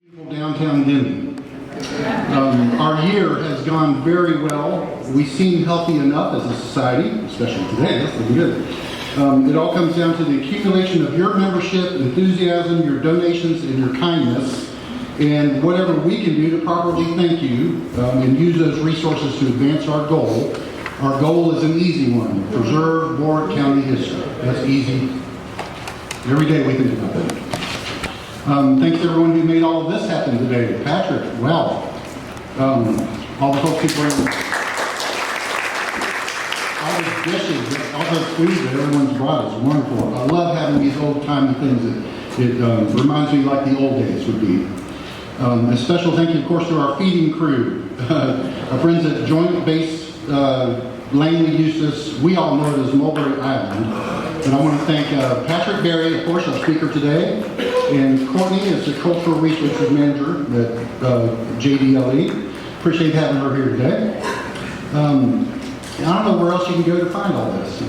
Downtown Denby. Our year has gone very well. We seem healthy enough as a society, especially today. That's pretty good. It all comes down to the accumulation of your membership, enthusiasm, your donations, and your kindness, and whatever we can do to properly thank you and use those resources to advance our goal. Our goal is an easy one: preserve Warwick County history. That's easy. Every day we think about that. Thanks to everyone who made all of this happen today. Patrick, wow. All the folks who bring all the dishes, all the food that everyone's brought is wonderful. I love having these old-timey things. It reminds me like the old days would be. A special thank you, of course, to our feeding crew. Our friends at Joint Base Langley Eustis, we all know it as Mulberry Island. And I want to thank Patrick Berry, of course, our speaker today, and Courtney is the Cultural Resources Manager at JDLE. Appreciate having her here today. I don't know where else you can go to find all this.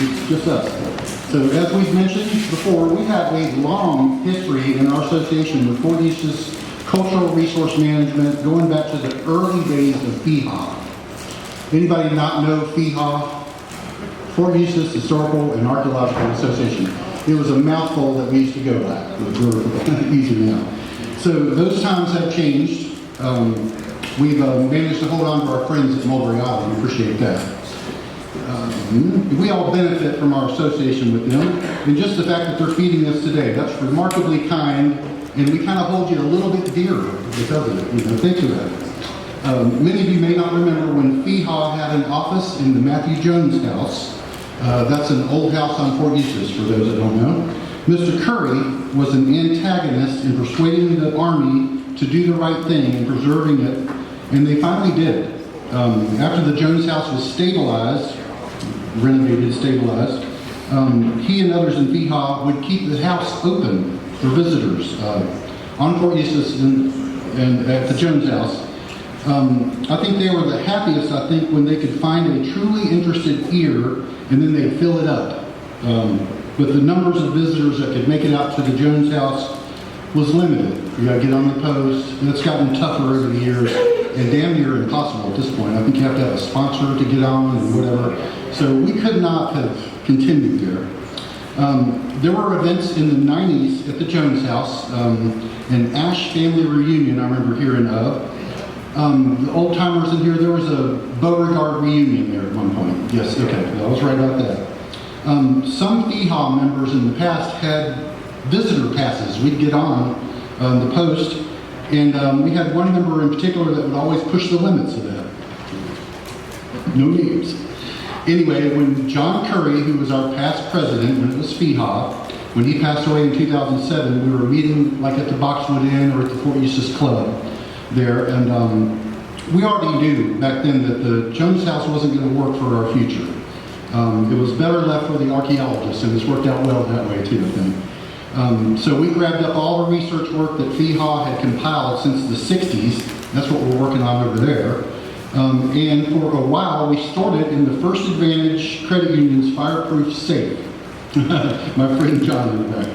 It's just us. So as we've mentioned before, we have a long history in our association with Fort Eustis Cultural Resource Management going back to the early days of FEHA. Anybody not know FEHA? Fort Eustis Historical and Archaeological Association. It was a mouthful that we used to go at. We're easy now. So those times have changed. We've managed to hold on to our friends at Mulberry Island. We appreciate that. We all benefit from our association with them, and just the fact that they're feeding us today, that's remarkably kind, and we kind of hold you a little bit dearer because of it. Think of that. Many of you may not remember when FEHA had an office in the Matthew Jones house. That's an old house on Fort Eustis, for those that don't know. Mr. Curry was an antagonist in persuading the Army to do the right thing and preserving it, and they finally did. After the Jones house was stabilized, renovated, stabilized, he and others in FEHA would keep the house open for visitors on Fort Eustis and at the Jones house. I think they were the happiest, when they could find a truly interested ear, and then they'd fill it up. But the numbers of visitors that could make it out to the Jones house was limited. You gotta get on the post, and it's gotten tougher over the years, and damn near impossible at this point. I think you have to have a sponsor to get on and whatever. So we could not have continued there. There were events in the 90s at the Jones house, an Ash family reunion I remember hearing of. The old timers in here, there was a Beauregard reunion there at one point. Yes, okay, I was right about that. Some FEHA members in the past had visitor passes. We'd get on the post, and we had one member in particular that would always push the limits of that. No names. Anyway, when John Curry, who was our past president when it was FEHA, when he passed away in 2007, we were meeting like at the Boxwood Inn or at the Fort Eustis Club there, and we already knew back then that the Jones house wasn't going to work for our future. It was better left for the archaeologists, and it's worked out well that way too, I think. So we grabbed up all the research work that FEHA had compiled since the 60s. That's what we're working on over there. And for a while, we stored it in the First Advantage Credit Union's fireproof safe. My friend John in the back.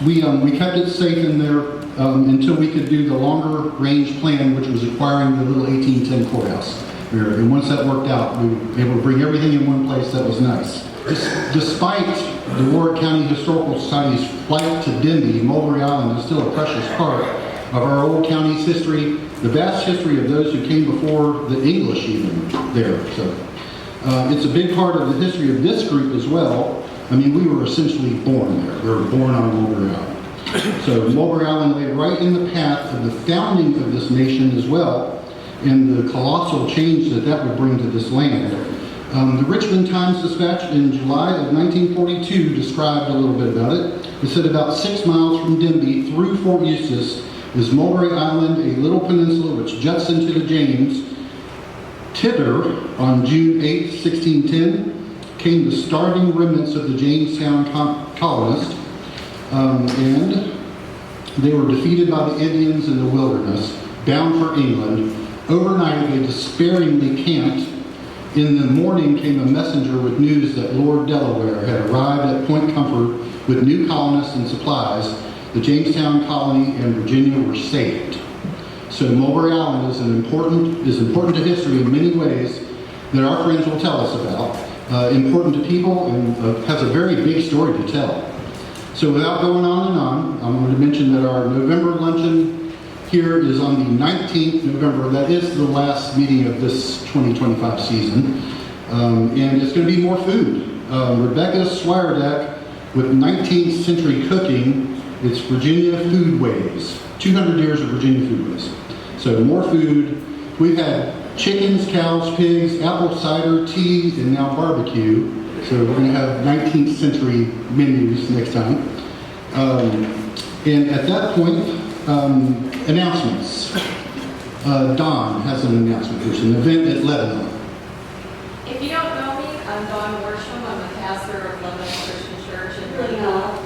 We kept it safe in there until we could do the longer range plan, which was acquiring the little 1810 courthouse. And once that worked out, we were able to bring everything in one place. That was nice. Despite the Warwick County Historical Society's flight to Denby, Mulberry Island is still a precious part of our old county's history, the vast history of those who came before the English even there. So it's a big part of the history of this group as well. I mean, we were essentially born there. We were born on Mulberry Island. So Mulberry Island lay right in the path of the founding of this nation as well, and the colossal change that would bring to this land. The Richmond Times-Dispatch in July of 1942 described a little bit about it. It said about 6 miles from Denby through Fort Eustis is Mulberry Island, a little peninsula which juts into the James. Thither, on June 8, 1610, came the starving remnants of the Jamestown colonists, and they were defeated by the Indians in the wilderness, bound for England. Overnight, they despairingly camped. In the morning came a messenger with news that Lord Delaware had arrived at Point Comfort with new colonists and supplies. the Jamestown colony and Virginia were saved. So Mulberry Island is important to history in many ways that our friends will tell us about, important to people, and has a very big story to tell. So without going on and on, I'm going to mention that our November luncheon here is on the 19th November. That is the last meeting of this 2025 season. And it's going to be more food. Rebecca Swiredeck with 19th century cooking. It's Virginia Foodways, 200 years of Virginia Foodways. So more food. We've had chickens, cows, pigs, apple cider, tea, and now barbecue. So we're going to have 19th century menus next time. And at that point, announcements. Don has an announcement. There's an event at Lebanon. If you don't know me, I'm Dawn Worsham. I'm the pastor of Lebanon Christian Church in Lebanon.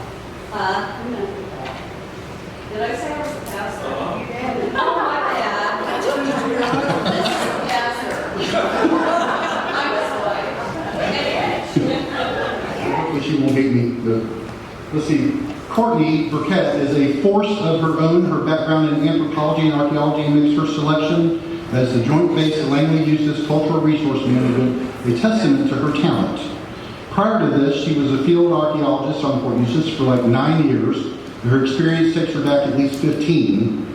Did I say I was the pastor? Oh, my bad. This is the pastor. I'm his wife. Hopefully she won't hate me. Let's see. Courtney Burkett is a force of her own. Her background in anthropology and archaeology makes her selection as the Joint Base Langley Eustis Cultural Resource Manager a testament to her talent. Prior to this, she was a field archaeologist on Fort Eustis for like 9 years. Her experience takes her back at least 15.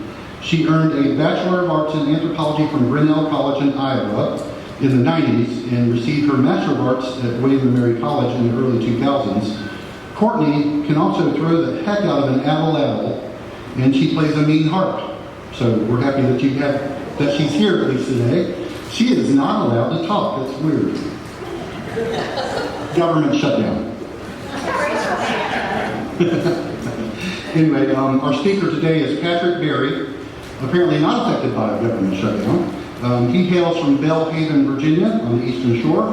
She earned a Bachelor of Arts in Anthropology from Grinnell College in Iowa in the 90s and received her Master of Arts at William & Mary College in the early 2000s. Courtney can also throw the heck out of an abble, and she plays a mean harp. So we're happy that she's here at least today. She is not allowed to talk. That's weird. Government shutdown. Anyway, our speaker today is Patrick Berry, apparently not affected by a government shutdown. He hails from Belhaven, Virginia, on the Eastern Shore,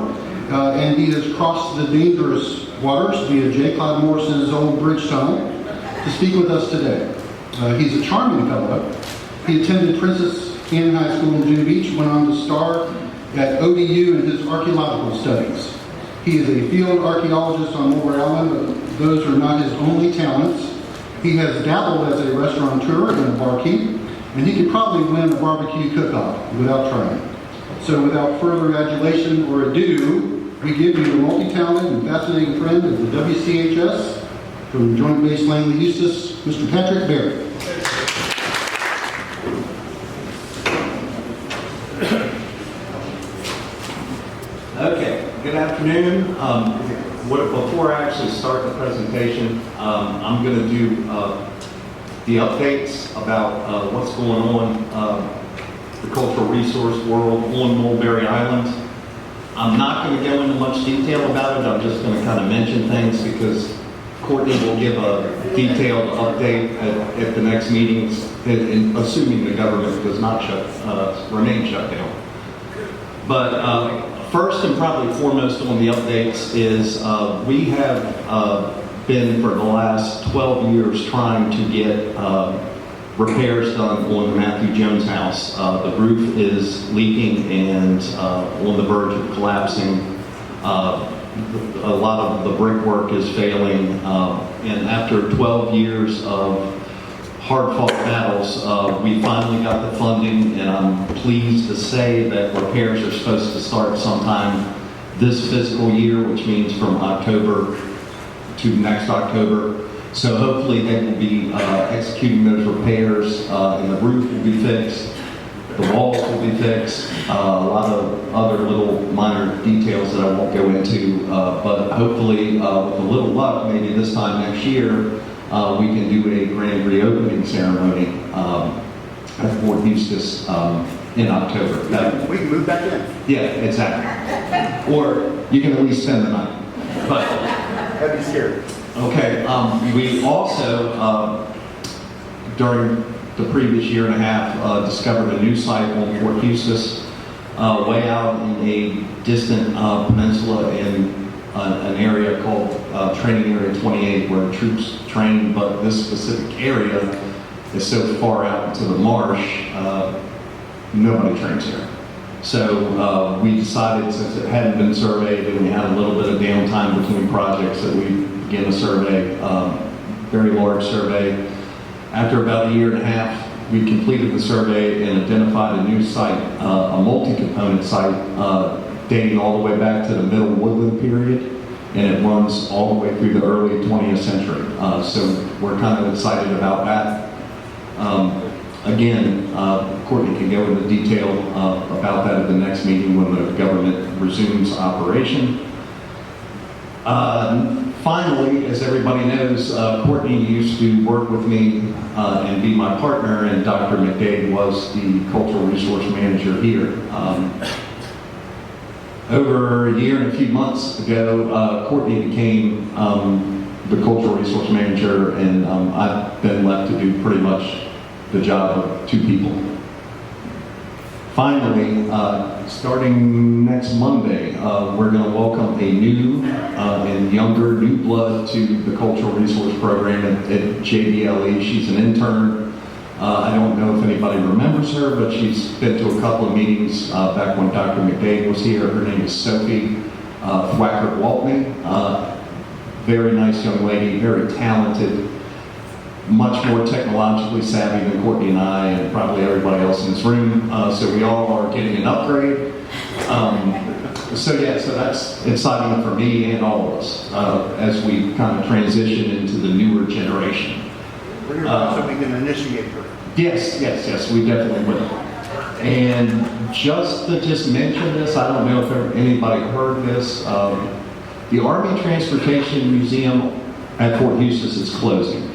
and he has crossed the dangerous waters via J. Clyde Morris's old bridge tunnel to speak with us today. He's a charming fellow. He attended Princess Anne High School in Virginia Beach, went on to star at ODU in his archaeological studies. He is a field archaeologist on Mulberry Island, but those are not his only talents. He has dabbled as a restaurateur and a barkeep, and he could probably win a barbecue cook-off without trying. So without further adulation or ado, we give you the multi-talented and fascinating friend of the WCHS from Joint Base Langley Eustis, Mr. Patrick Berry. Okay, good afternoon. Before I actually start the presentation, I'm going to do the updates about what's going on the cultural resource world on Mulberry Island. I'm not going to go into much detail about it. I'm just going to kind of mention things because Courtney will give a detailed update at the next meetings, assuming the government does not remain shut down. But first and probably foremost on the updates is we have been for the last 12 years trying to get repairs done on the Matthew Jones house. The roof is leaking and on the verge of collapsing. A lot of the brickwork is failing. And after 12 years of hard-fought battles, we finally got the funding, and I'm pleased to say that repairs are supposed to start sometime this fiscal year, which means from October to next October. So hopefully they will be executing those repairs, and the roof will be fixed, the walls will be fixed, a lot of other little minor details that I won't go into, but hopefully with a little luck, maybe this time next year, we can do a grand reopening ceremony at Fort Eustis in October. We can move back in. Yeah, exactly. Or you can at least spend the night. But That'd be scary. okay, we also, during the previous year and a half, discovered a new site on Fort Eustis, way out in a distant peninsula in an area called Training Area 28, where troops train, but this specific area is so far out into the marsh, nobody trains here. So we decided, since it hadn't been surveyed and we had a little bit of downtime between projects, that we begin a survey, very large survey. After about a year and a half, we completed the survey and identified a new site, a multi-component site, dating all the way back to the Middle Woodland period, and it runs all the way through the early 20th century. So we're kind of excited about that. Again, Courtney can go into detail about that at the next meeting when the government resumes operation. Finally, as everybody knows, Courtney used to work with me and be my partner, and Dr. McDade was the cultural resource manager here. Over a year and a few months ago, Courtney became the cultural resource manager, and I've been left to do pretty much the job of two people. Finally, starting next Monday, we're going to welcome a new and younger new blood to the cultural resource program at JBLE. She's an intern. I don't know if anybody remembers her, but she's been to a couple of meetings back when Dr. McDade was here. Her name is Sophie Thwacker-Waltney. Very nice young lady, very talented, much more technologically savvy than Courtney and I and probably everybody else in this room. So we all are getting an upgrade. So that's exciting for me and all of us as we kind of transition into the newer generation. We're going to somebody can initiate her. Yes, we definitely will. And just to mention this, I don't know if anybody heard this, the Army Transportation Museum at Fort Eustis is closing.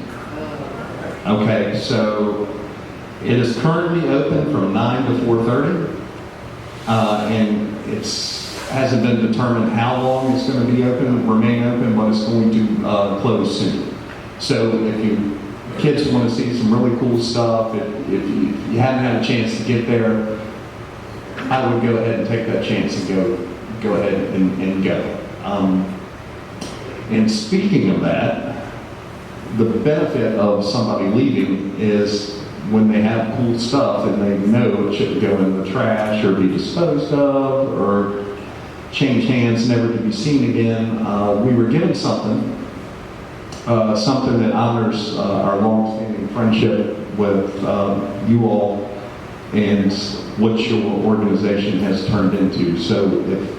Okay, so it is currently open from 9 to 4:30, and it hasn't been determined how long it's going to be open, remain open, but it's going to close soon. So if you kids want to see some really cool stuff, if you haven't had a chance to get there, I would go ahead and take that chance and go ahead and go. And speaking of that, the benefit of somebody leaving is when they have cool stuff and they know it shouldn't go in the trash or be disposed of or change hands, never to be seen again. We were given something that honors our long-standing friendship with you all and what your organization has turned into. So if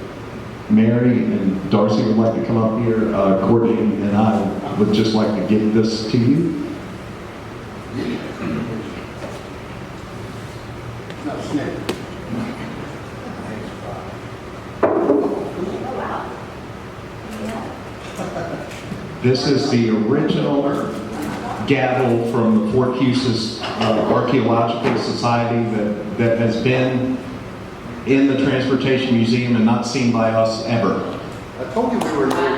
Mary and Darcy would like to come up here, Courtney and I would just like to give this to you. No, snake. This is the original gavel from the Fort Eustis Archaeological Society that has been in the Transportation Museum and not seen by us ever. I told you we were there.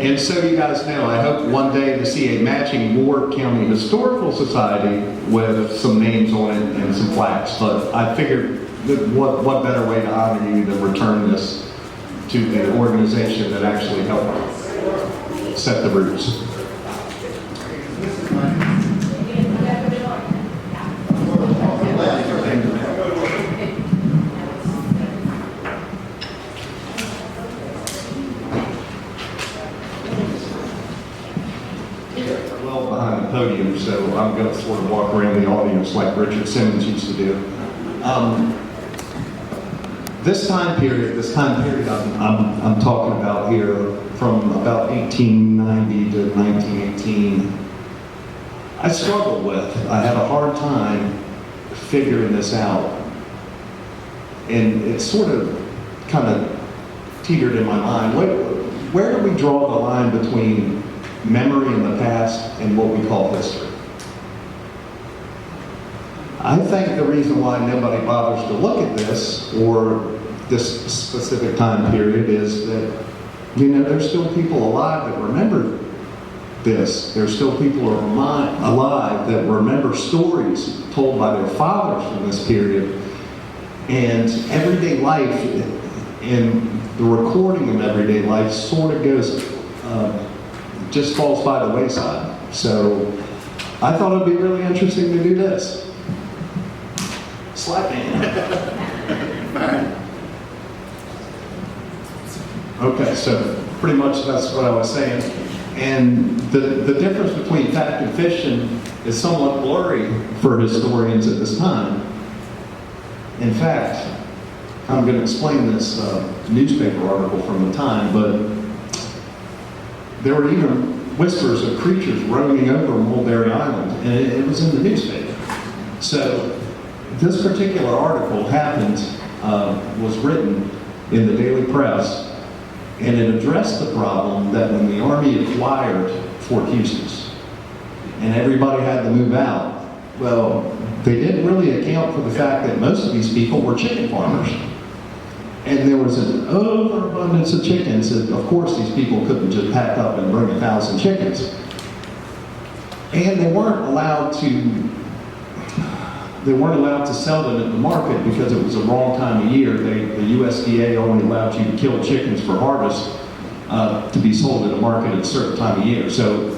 And so you guys know, I hope one day to see a matching Warwick County Historical Society with some names on it and some plaques. But I figured that what better way to honor you than return this to the organization that actually helped set the roots. Well behind the podium, so I'm going to sort of walk around the audience like Richard Simmons used to do. This time period I'm talking about here, from about 1890 to 1918, I struggled with. I had a hard time figuring this out. And it sort of kind of teetered in my mind. Where do we draw the line between memory in the past and what we call history? I think the reason why nobody bothers to look at this, or this specific time period, is that, there's still people alive that remember this. There's still people alive that remember stories told by their fathers from this period. And everyday life and the recording of everyday life sort of goes, just falls by the wayside. So I thought it'd be really interesting to do this. Slap hand. Okay, so pretty much that's what I was saying. And the difference between fact and fiction is somewhat blurry for historians at this time. In fact, I'm going to explain this newspaper article from the time, but there were even whispers of creatures roaming over Mulberry Island, and it was in the newspaper. So this particular article was written in the Daily Press, and it addressed the problem that when the Army acquired Fort Eustis, and everybody had to move out, well, they didn't really account for the fact that most of these people were chicken farmers. And there was an overabundance of chickens, and of course these people couldn't just pack up and bring 1,000 chickens. And they weren't allowed to sell them at the market because it was the wrong time of year. The USDA only allowed you to kill chickens for harvest to be sold at the market at a certain time of year. So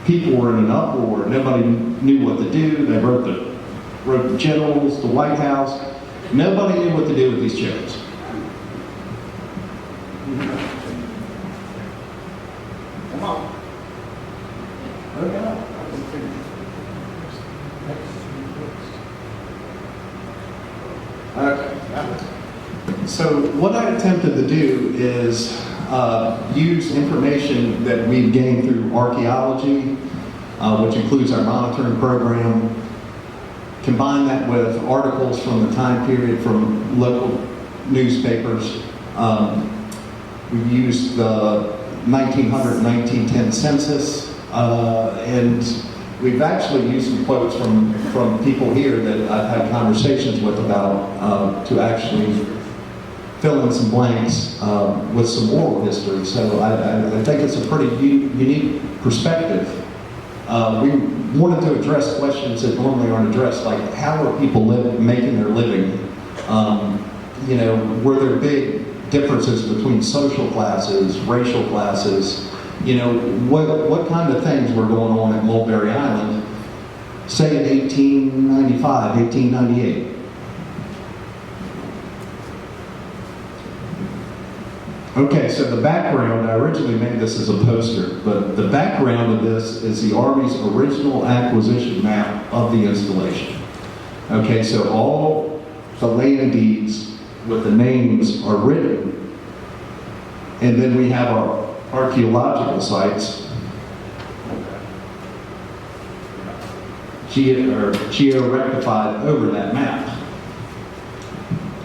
people were in an uproar. Nobody knew what to do. They wrote the generals, the White House. Nobody knew what to do with these chickens. Come on. Okay. So what I attempted to do is use information that we've gained through archaeology, which includes our monitoring program, combine that with articles from the time period from local newspapers. We've used the 1900-1910 census, and we've actually used some quotes from people here that I've had conversations with about to actually fill in some blanks with some oral history. So I think it's a pretty unique perspective. We wanted to address questions that normally aren't addressed, like how are people making their living? Were there big differences between social classes, racial classes? What kind of things were going on at Mulberry Island, say in 1895, 1898? Okay, so the background, I originally made this as a poster, but the background of this is the Army's original acquisition map of the installation. Okay, so all the land deeds with the names are written, and then we have our archaeological sites, geo-rectified over that map.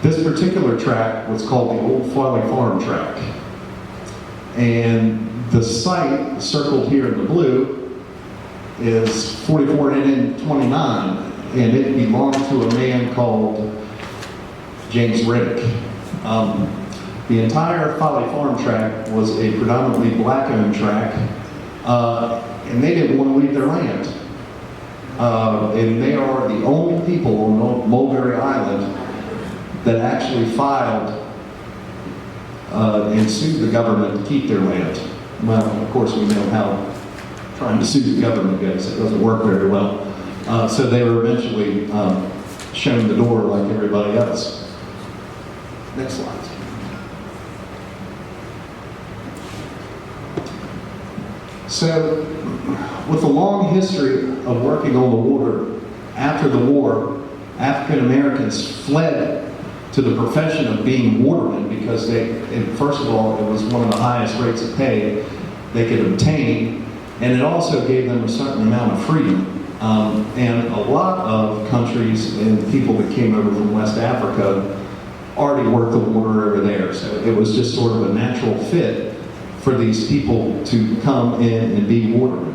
This particular track was called the Old Farley Farm Track. And the site, circled here in the blue, is 44N29, and it belonged to a man called James Riddick. The entire Farley Farm Track was a predominantly black-owned track, and they didn't want to leave their land. And they are the only people on Mulberry Island that actually filed and sued the government to keep their land. Well, of course, we know how trying to sue the government goes. It doesn't work very well. So they were eventually shown the door like everybody else. Next slide. So, with a long history of working on the water, after the war, African Americans fled to the profession of being watermen because first of all, it was one of the highest rates of pay they could obtain, and it also gave them a certain amount of freedom. And a lot of countries and people that came over from West Africa already worked the water over there, so it was just sort of a natural fit for these people to come in and be watermen.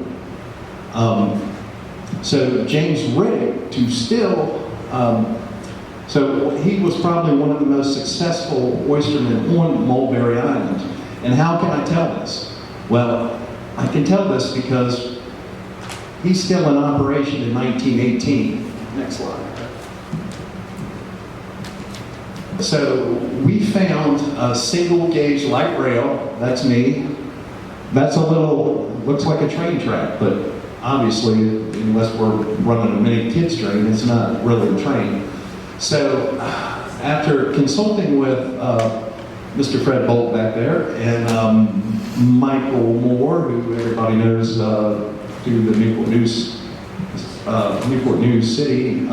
So James Riddick, so he was probably one of the most successful oystermen on Mulberry Island. And how can I tell this? Well, I can tell this because he's still in operation in 1918. Next slide. So we found a single gauge light rail. That's me. That's looks like a train track, but obviously, unless we're running a mini kids train, it's not really a train. So after consulting with Mr. Fred Bolt back there and Michael Moore, who everybody knows through the Newport News City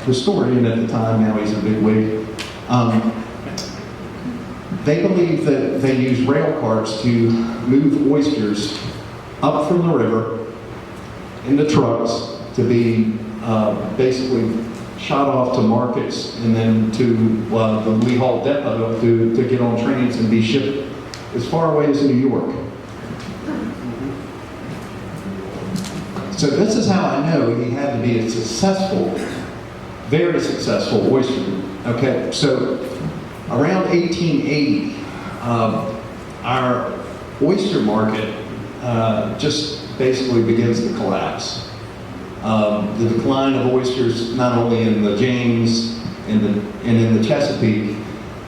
historian at the time, now he's a big wig. They believe that they use rail cars to move oysters up from the river into trucks to be basically shot off to markets and then to the Lee Hall Depot to get on trains and be shipped as far away as New York. So this is how I know he had to be a successful, very successful oysterman. Okay, so around 1880, our oyster market just basically begins to collapse. The decline of oysters, not only in the James and in the Chesapeake,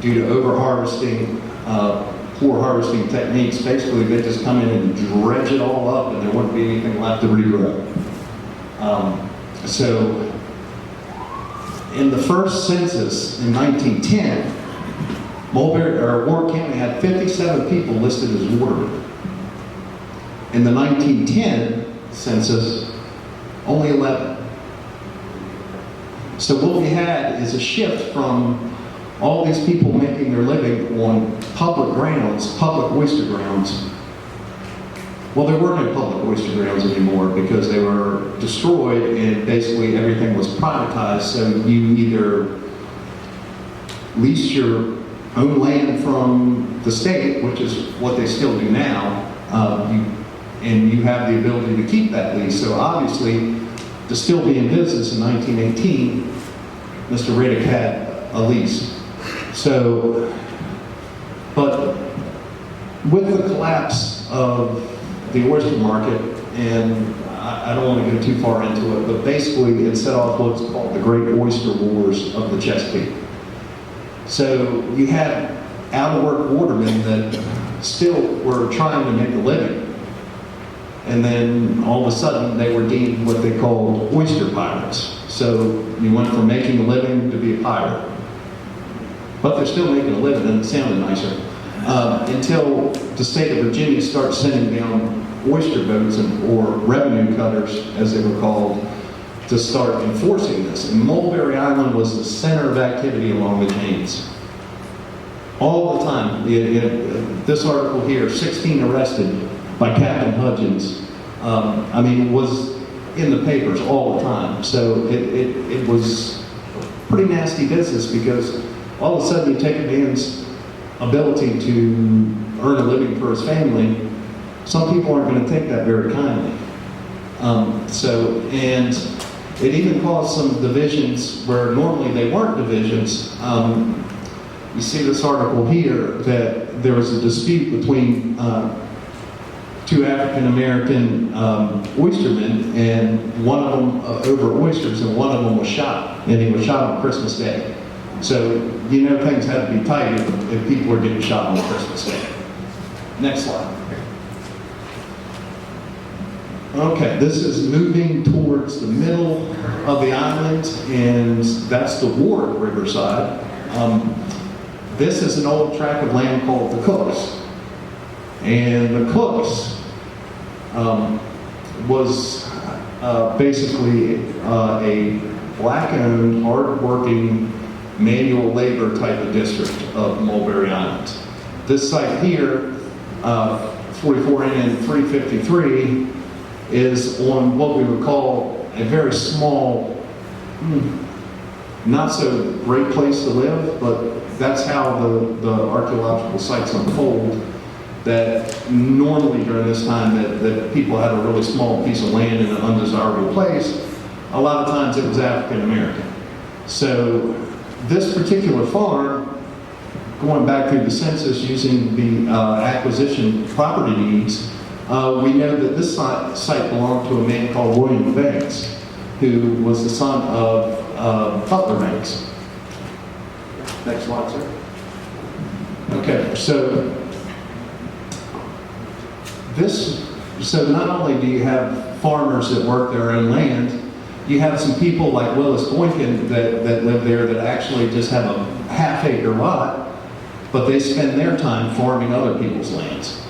due to over-harvesting, poor harvesting techniques. Basically, they just come in and dredge it all up, and there wouldn't be anything left to regrow. So, in the first census in 1910, Warwick County had 57 people listed as watermen. In the 1910 census, only 11. So what we had is a shift from all these people making their living on public grounds, public oyster grounds. Well, there were no public oyster grounds anymore because they were destroyed and basically everything was privatized. So you either lease your own land from the state, which is what they still do now, and you have the ability to keep that lease. So obviously, to still be in business in 1918, Mr. Riddick had a lease. So, but with the collapse of the oyster market, and I don't want to go too far into it, but basically it set off what's called the Great Oyster Wars of the Chesapeake. So you had out-of-work watermen that still were trying to make a living. And then all of a sudden they were deemed what they called oyster pirates. So you went from making a living to be a pirate. But they're still making a living, and it sounded nicer. Until the state of Virginia starts sending down oyster boats or revenue cutters, as they were called, to start enforcing this. And Mulberry Island was the center of activity along the James. All the time. This article here, 16 arrested by Captain Hudgens, was in the papers all the time. So it was pretty nasty business because all of a sudden you take a man's ability to earn a living for his family. Some people aren't going to take that very kindly. And it even caused some divisions where normally they weren't divisions. You see this article here that there was a dispute between two African-American oystermen, and one of them over oysters, and one of them was shot, and he was shot on Christmas Day. So, you know, things had to be tight if people were getting shot on Christmas Day. Next slide. Okay, this is moving towards the middle of the island, and that's the Warwick Riverside. This is an old tract of land called the Cooks. And the Cooks was basically a black-owned, hard-working, manual labor type of district of Mulberry Island. This site here, 44 and 353, is on what we would call a very small, not so great place to live, but that's how the archaeological sites unfold. That normally during this time that people had a really small piece of land in an undesirable place, a lot of times it was African American. So this particular farm, going back through the census using the acquisition property deeds, we know that this site belonged to a man called William Banks, who was the son of Butler Banks. Next slide, sir. Okay, so not only do you have farmers that work their own land. You have some people like Willis Boynton that live there that actually just have a half-acre lot, but they spend their time farming other people's lands.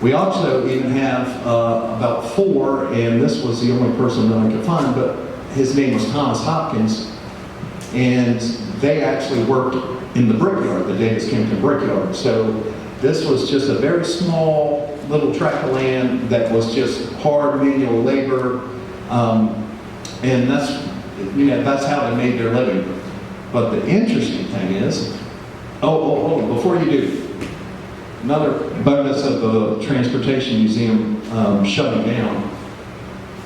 We also even have about 4, and this was the only person that I could find, but his name was Thomas Hopkins, and they actually worked in the brickyard, the Davis-Kempton brickyard. So this was just a very small little tract of land that was just hard manual labor, and that's how they made their living. But the interesting thing is, hold on, before you do, another bonus of the Transportation Museum shutting down.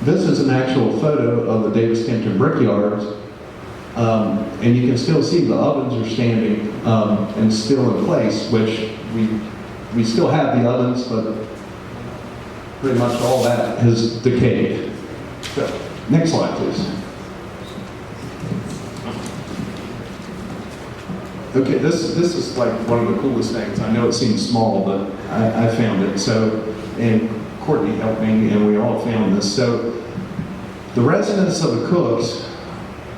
This is an actual photo of the Davis-Kempton brickyards, and you can still see the ovens are standing and still in place, which we still have the ovens, but pretty much all that has decayed. So, next slide, please. Okay, this is like one of the coolest things. I know it seems small, but I found it. So, and Courtney helped me, and we all found this. So, the residents of the Cooks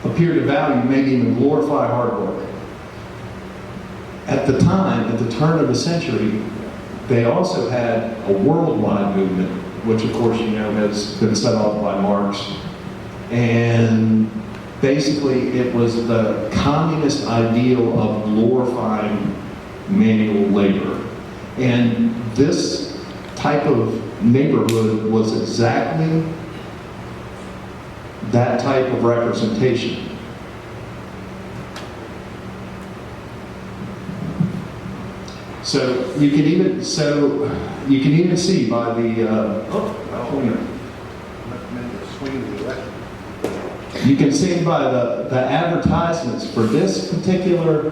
appear to value, maybe even glorify hard work. At the time, at the turn of the century, they also had a worldwide movement, which of course you know has been set off by Marx. And basically it was the communist ideal of glorifying manual labor. And this type of neighborhood was exactly that type of representation. So you can even see by the you can see by the advertisements for this particular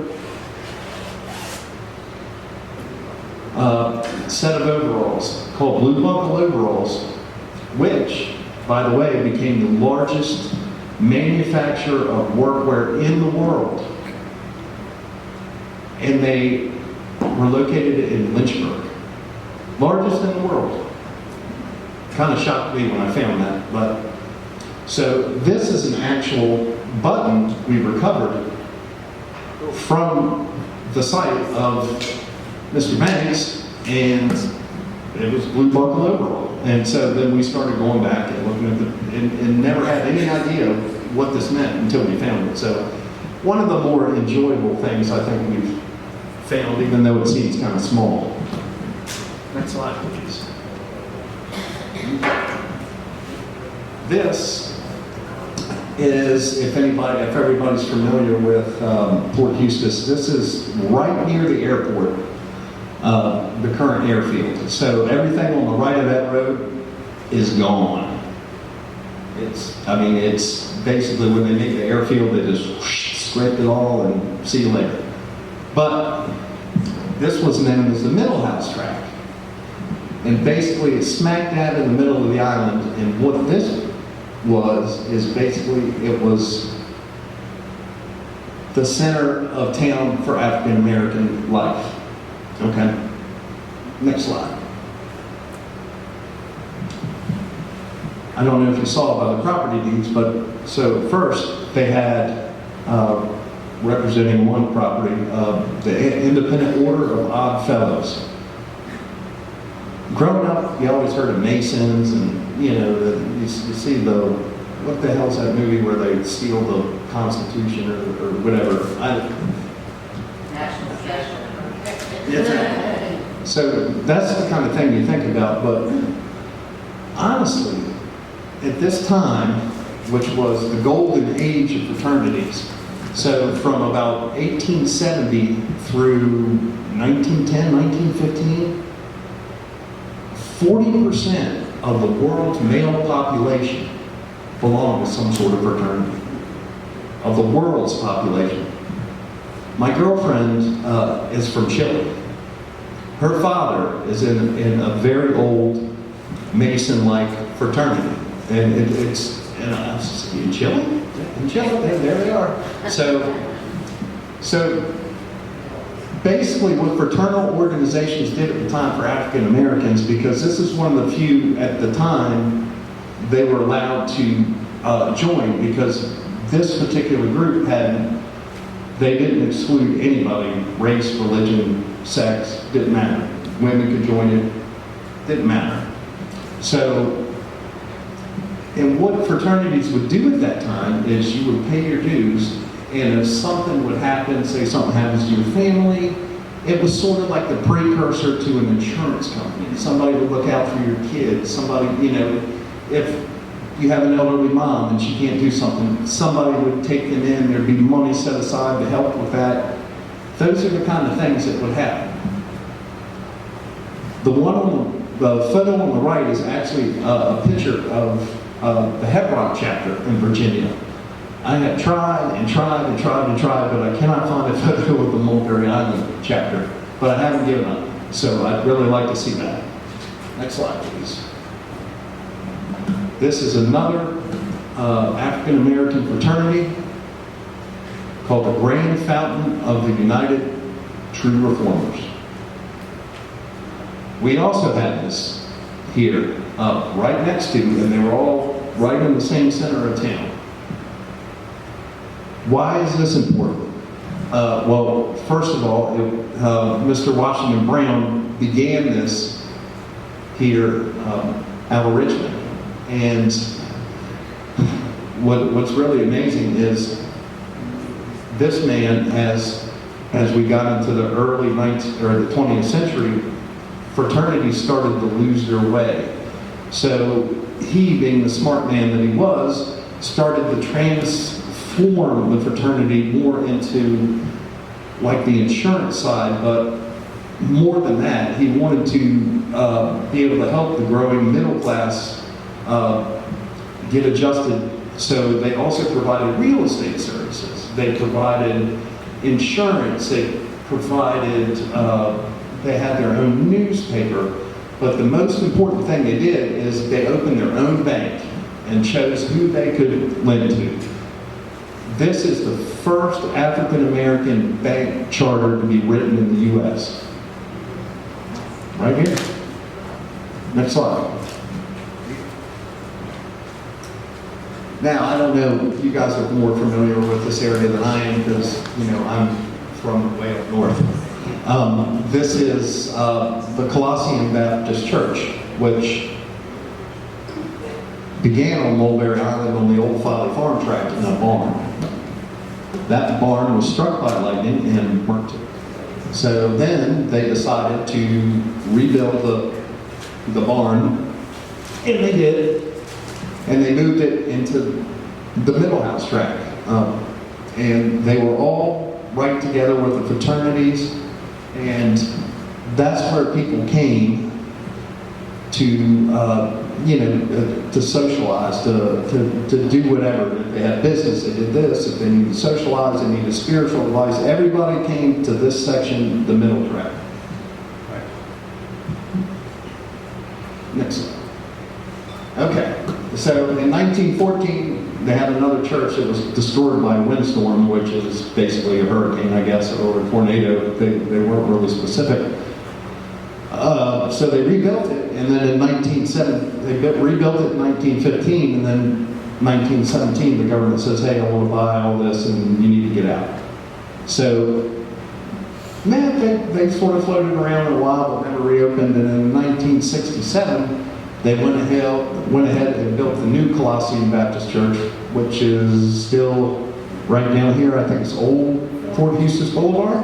set of overalls called Blue Buckle overalls, which, by the way, became the largest manufacturer of workwear in the world. And they were located in Lynchburg. Largest in the world. Kind of shocked me when I found that. But so this is an actual button we recovered from the site of Mr. Banks, and it was Blue Buckle overall. And so then we started going back and looking at and never had any idea what this meant until we found it. So one of the more enjoyable things I think we've found, even though it seems kind of small. Next slide, please. This is, if everybody's familiar with Port Eustis, this is right near the airport, the current airfield. So everything on the right of that road is gone. It's basically when they make the airfield, they just scrape it all and see you later. But this was known as the Middle House Tract. And basically it's smack dab in the middle of the island. And what this is basically, it was the center of town for African American life. Okay? Next slide. I don't know if you saw by the property deeds, but so first they had representing one property, the Independent Order of Odd Fellows. Growing up, you always heard of Masons, and you see what the hell's that movie where they steal the Constitution or whatever? National Session. So that's the kind of thing you think about, but honestly, at this time, which was the golden age of fraternities, so from about 1870 through 1910, 1915, 40% of the world's male population belonged to some sort of fraternity. Of the world's population. My girlfriend is from Chile. Her father is in a very old Mason-like fraternity. And it's in Chile? In Chile, there they are. So basically what fraternal organizations did at the time for African Americans, because this is one of the few at the time they were allowed to join, because this particular group they didn't exclude anybody, race, religion, sex, didn't matter. Women could join it, didn't matter. So, and what fraternities would do at that time is you would pay your dues, and if something would happen, say something happens to your family, it was sort of like the precursor to an insurance company. Somebody would look out for your kids. Somebody, if you have an elderly mom and she can't do something, somebody would take them in. There'd be money set aside to help with that. Those are the kind of things that would happen. The photo on the right is actually a picture of the Hebron chapter in Virginia. I have tried and tried and tried and tried, but I cannot find a photo of the Mulberry Island chapter. But I haven't given up. So I'd really like to see that. Next slide, please. This is another African American fraternity called the Grand Fountain of the United True Reformers. We also had this here, right next to, and they were all right in the same center of town. Why is this important? Well, first of all, Mr. Washington Brown began this here out of Richmond. And what's really amazing is this man, as we got into the early 19th or the 20th century, fraternities started to lose their way. So he, being the smart man that he was, started to transform the fraternity more into like the insurance side, but more than that, he wanted to be able to help the growing middle class get adjusted. So they also provided real estate services. They provided insurance. They provided, they had their own newspaper. But the most important thing they did is they opened their own bank and chose who they could lend to. This is the first African American bank charter to be written in the U.S. Right here. Next slide. Now, I don't know if you guys are more familiar with this area than I am, because, I'm from way up north. This is the Colossian Baptist Church, which began on Mulberry Island on the old Folly Farm tract in a barn. That barn was struck by lightning and burnt. So then they decided to rebuild the barn, and they did. And they moved it into the Middle House tract. And they were all right together with the fraternities, and that's where people came to, to socialize, to do whatever. If they had business, they did this. If they needed to socialize, they needed spiritual advice. Everybody came to this section, the middle tract. Right. Next slide. Okay. So in 1914, they had another church that was destroyed by a windstorm, which is basically a hurricane, I guess, or a tornado. They weren't really specific. So they rebuilt it, and then in 1917, they rebuilt it in 1915, and then 1917, the government says, hey, I want to buy all this, and you need to get out. So, they sort of floated around a while, but never reopened, and in 1967, they went ahead and built the new Colossian Baptist Church, which is still right down here. I think it's Old Fort Eustis Boulevard.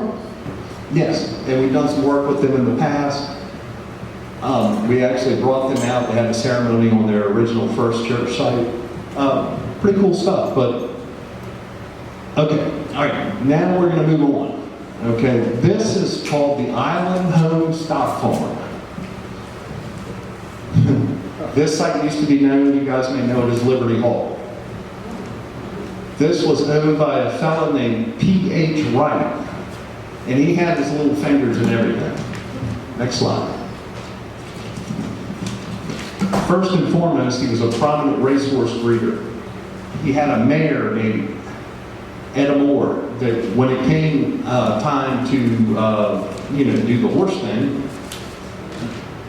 Yes, and we've done some work with them in the past. We actually brought them out. They had a ceremony on their original first church site. Pretty cool stuff, but okay. All right, now we're going to move on. Okay, this is called the Island Home Stock Farm. This site used to be known, you guys may know it as Liberty Hall. This was owned by a fellow named P.H. Wright, and he had his little fingers in everything. Next slide. First and foremost, he was a prominent racehorse breeder. He had a mare named Etta Moore that when it came time to, do the horse thing,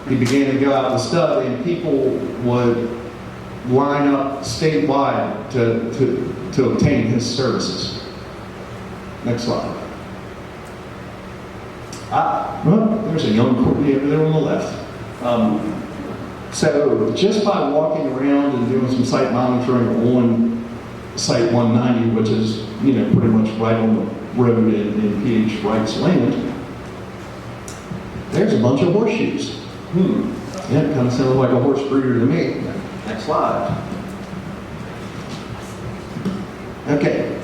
he began to go out to stud, and people would line up statewide to obtain his services. Next slide. Well, there's a young Courtney over there on the left. So just by walking around and doing some site monitoring on Site 190, which is, pretty much right on the road in P.H. Wright's land, there's a bunch of horseshoes. Yeah, it kind of sounds like a horse breeder to me. Next slide. Okay.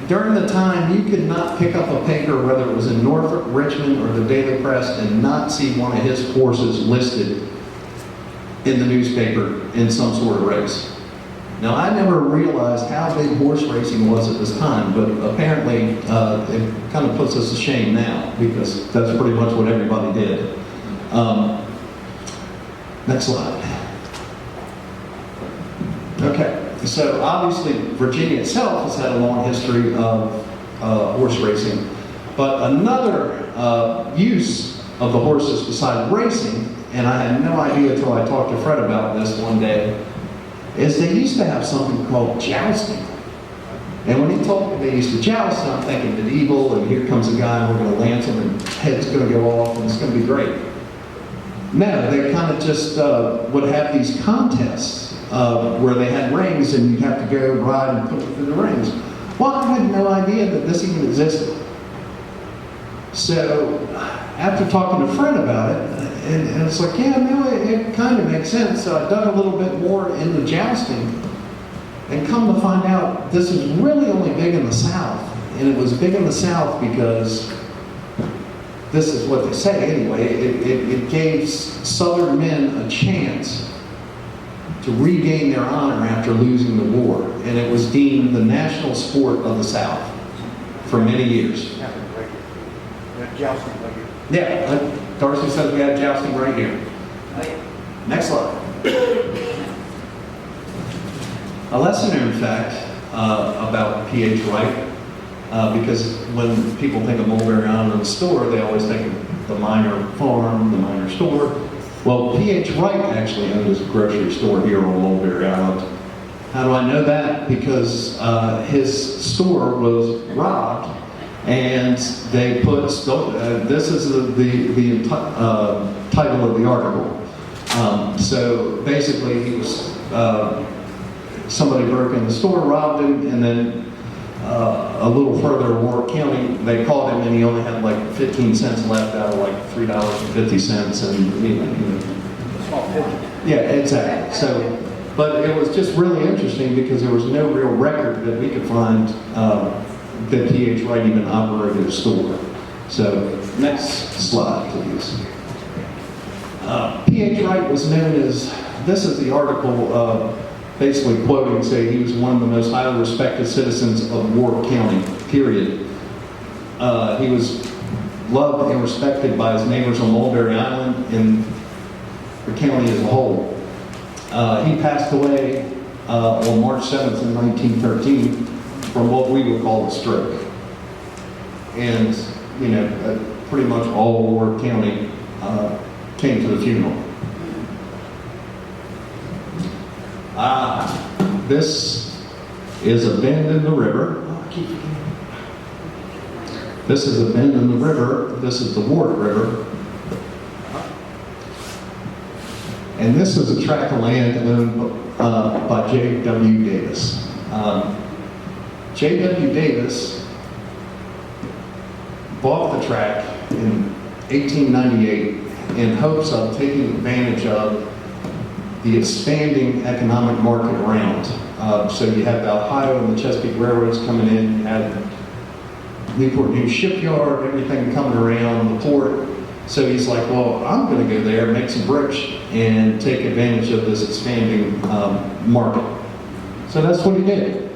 During the time, you could not pick up a paper, whether it was in Norfolk, Richmond, or the Daily Press, and not see one of his horses listed in the newspaper in some sort of race. Now, I never realized how big horse racing was at this time, but apparently it kind of puts us to shame now, because that's pretty much what everybody did. Next slide. Okay. So obviously, Virginia itself has had a long history of horse racing, but another use of the horses besides racing, and I had no idea until I talked to Fred about this one day, is they used to have something called jousting. And when he told me they used to joust, I'm thinking medieval, and here comes a guy, and we're going to lance him, and head's going to go off, and it's going to be great. No, they kind of just would have these contests where they had rings and you'd have to go ride and put them through the rings. Well, I had no idea that this even existed. So after talking to Fred about it, and it's like, yeah, no, it kind of makes sense. So I dug a little bit more into jousting, and come to find out this is really only big in the South. And it was big in the South because this is what they say anyway, it gave Southern men a chance to regain their honor after losing the war. And it was deemed the national sport of the South for many years. Jousting right here. Yeah, Darcy says we had jousting right here. Next slide. A lesser known fact about P.H. Wright, because when people think of Mulberry Island and the store, they always think of the minor farm, the minor store. Well, P.H. Wright actually owned a grocery store here on Mulberry Island. How do I know that? Because his store was robbed, and they put, this is the title of the article. So basically he was, somebody broke in the store, robbed him, and then a little further in Warwick County, they called him and he only had like 15 cents left out of like $3.50, and Small pigeon. yeah, exactly. So, but it was just really interesting because there was no real record that we could find that P.H. Wright even operated a store. So, next slide, please. P.H. Wright was known as, this is the article basically quoting, say he was one of the most highly respected citizens of Warwick County, period. He was loved and respected by his neighbors on Mulberry Island and the county as a whole. He passed away on March 7th in 1913 from what we would call a stroke. And, pretty much all Warwick County came to the funeral. This is a bend in the river. This is a bend in the river. This is the Warwick River. And this is a tract of land owned by J.W. Davis. J.W. Davis bought the tract in 1898 in hopes of taking advantage of the expanding economic market around. So you had the Ohio and the Chesapeake Railroads coming in, you had Newport News Shipyard, everything coming around the port. So he's like, well, I'm going to go there, make some bricks, and take advantage of this expanding market. So that's what he did.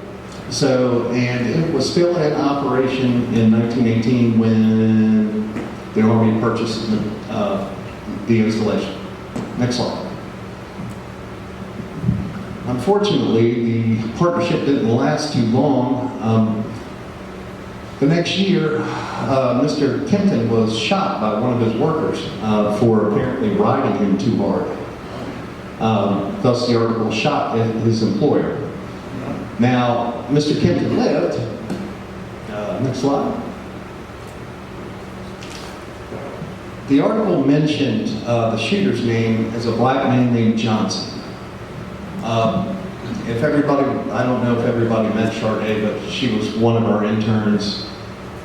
So, and it was still in operation in 1918 when the Army purchased the installation. Next slide. Unfortunately, the partnership didn't last too long. The next year, Mr. Kempton was shot by one of his workers for apparently riding him too hard. Thus, the article shot at his employer. Now, Mr. Kempton lived. Next slide. The article mentioned the shooter's name as a black man named Johnson. If everybody, I don't know if everybody met Sharday, but she was one of our interns,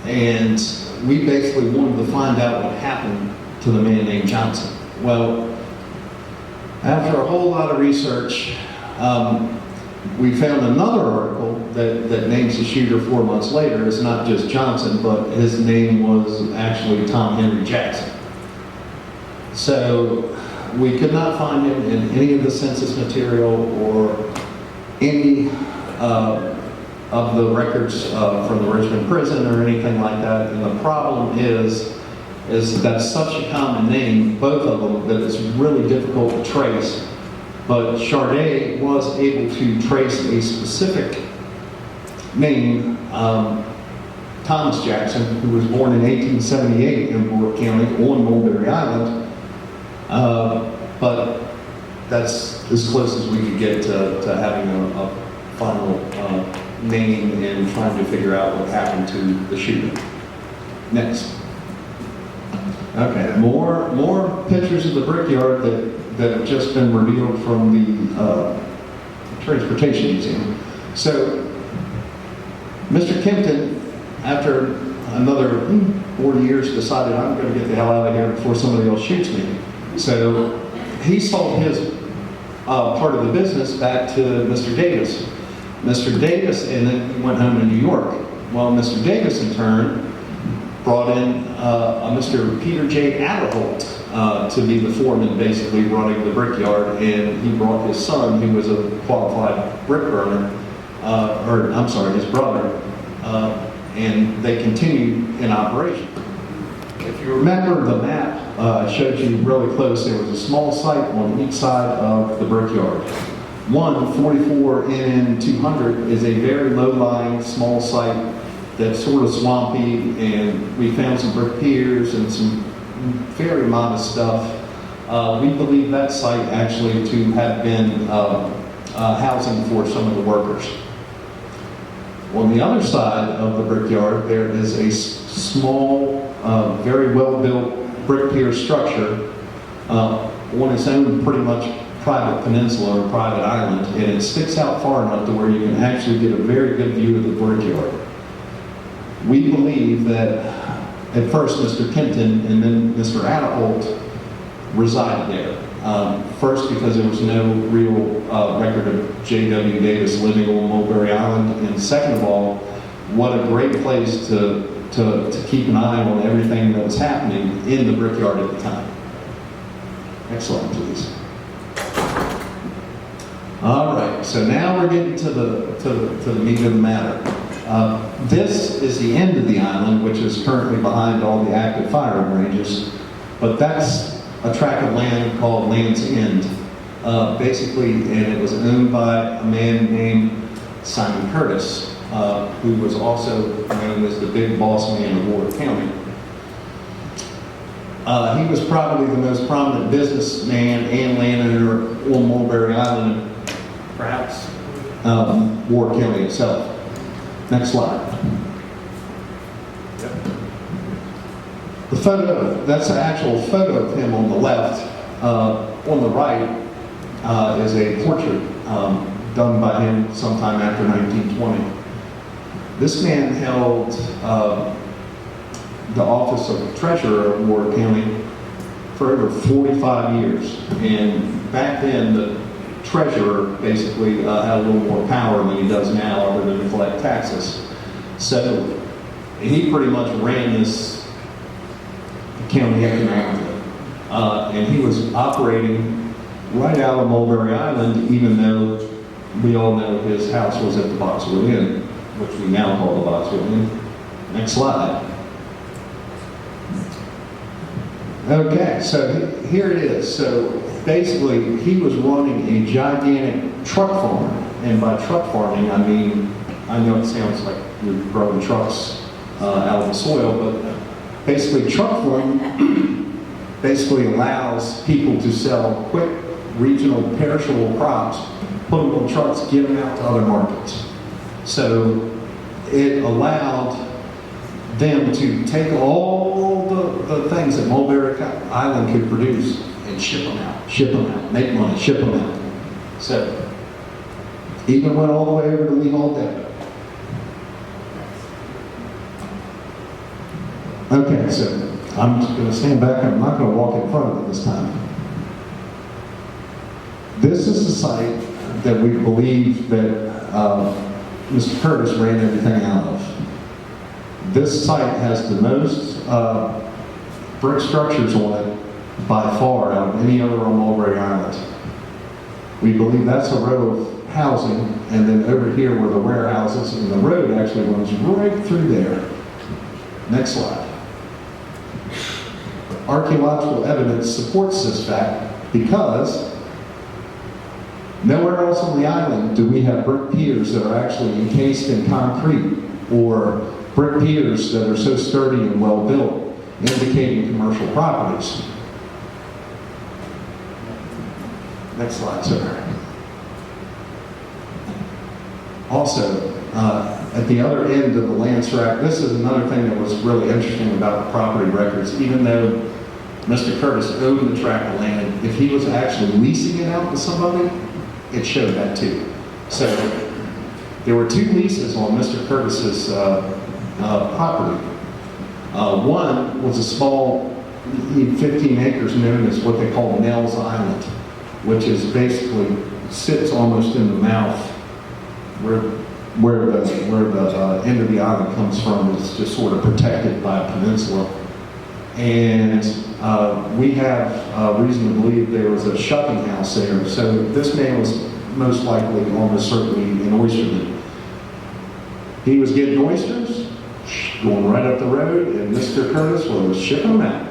and we basically wanted to find out what happened to the man named Johnson. Well, after a whole lot of research, we found another article that names the shooter 4 months later. It's not just Johnson, but his name was actually Tom Henry Jackson. So we could not find him in any of the census material or any of the records from the Richmond prison or anything like that. And the problem is that's such a common name, both of them, that it's really difficult to trace. But Sharday was able to trace a specific name, Thomas Jackson, who was born in 1878 in Warwick County on Mulberry Island. But that's as close as we could get to having a final name and trying to figure out what happened to the shooter. Next. Okay, more pictures of the brickyard that have just been revealed from the Transportation Museum. So, Mr. Kempton, after another 40 years, decided, I'm going to get the hell out of here before somebody else shoots me. So he sold his part of the business back to Mr. Davis. Mr. Davis, and then he went home to New York. Well, Mr. Davis, in turn, brought in a Mr. Peter J. Adderholt to be the foreman, basically running the brickyard, and he brought his son, who was a qualified brick burner, his brother, and they continued in operation. If you remember the map I showed you really close, there was a small site on each side of the brickyard. 144 NN 200 is a very low-lying small site that's sort of swampy, and we found some brick piers and some very modest stuff. We believe that site actually to have been housing for some of the workers. On the other side of the brickyard, there is a small, very well-built brick pier structure on its own pretty much private peninsula or private island, and it sticks out far enough to where you can actually get a very good view of the brickyard. We believe that at first Mr. Kempton and then Mr. Adderholt resided there. First, because there was no real record of J.W. Davis living on Mulberry Island, and second of all, what a great place to keep an eye on everything that was happening in the brickyard at the time. Next slide, please. All right, so now we're getting to the meat of the matter. This is the end of the island, which is currently behind all the active firing ranges, but that's a tract of land called Land's End, basically, and it was owned by a man named Simon Curtis, who was also known as the big boss man of Warwick County. He was probably the most prominent businessman and landowner on Mulberry Island, perhaps Warwick County itself. Next slide. The photo, that's an actual photo of him on the left. On the right is a portrait done by him sometime after 1920. This man held the office of treasurer of Warwick County for over 45 years. And back then, the treasurer basically had a little more power than he does now, other than to collect taxes. So he pretty much ran this county economically. And he was operating right out of Mulberry Island, even though we all know his house was at the Boxwood Inn, which we now call the Boxwood Inn. Next slide. Okay, so here it is. So basically, he was running a gigantic truck farm. And by truck farming, I mean, I know it sounds like you're growing trucks out of the soil, but basically truck farming basically allows people to sell quick regional perishable crops, put them on trucks, get them out to other markets. So it allowed them to take all the things that Mulberry Island could produce and ship them out, make money, ship them out. So even went all the way over to Lehigh Depot. Okay, so I'm just going to stand back. I'm not going to walk in front of it this time. This is the site that we believe that Mr. Curtis ran everything out of. This site has the most brick structures on it by far out of any other on Mulberry Island. We believe that's a row of housing, and then over here were the warehouses, and the road actually runs right through there. Next slide. Archaeological evidence supports this fact because nowhere else on the island do we have brick piers that are actually encased in concrete, or brick piers that are so sturdy and well built, indicating commercial properties. Next slide, sir. Also, at the other end of the land tract, this is another thing that was really interesting about the property records. Even though Mr. Curtis owned the tract of land, if he was actually leasing it out to somebody, it showed that too. So there were two leases on Mr. Curtis's property. One was a small 15 acres known as what they call Nell's Island, which is basically sits almost in the mouth where the end of the island comes from. Is just sort of protected by a peninsula. And we have reason to believe there was a shucking house there. So this man was most likely, almost certainly, an oysterman. He was getting oysters, going right up the road, and Mr. Curtis was shipping them out.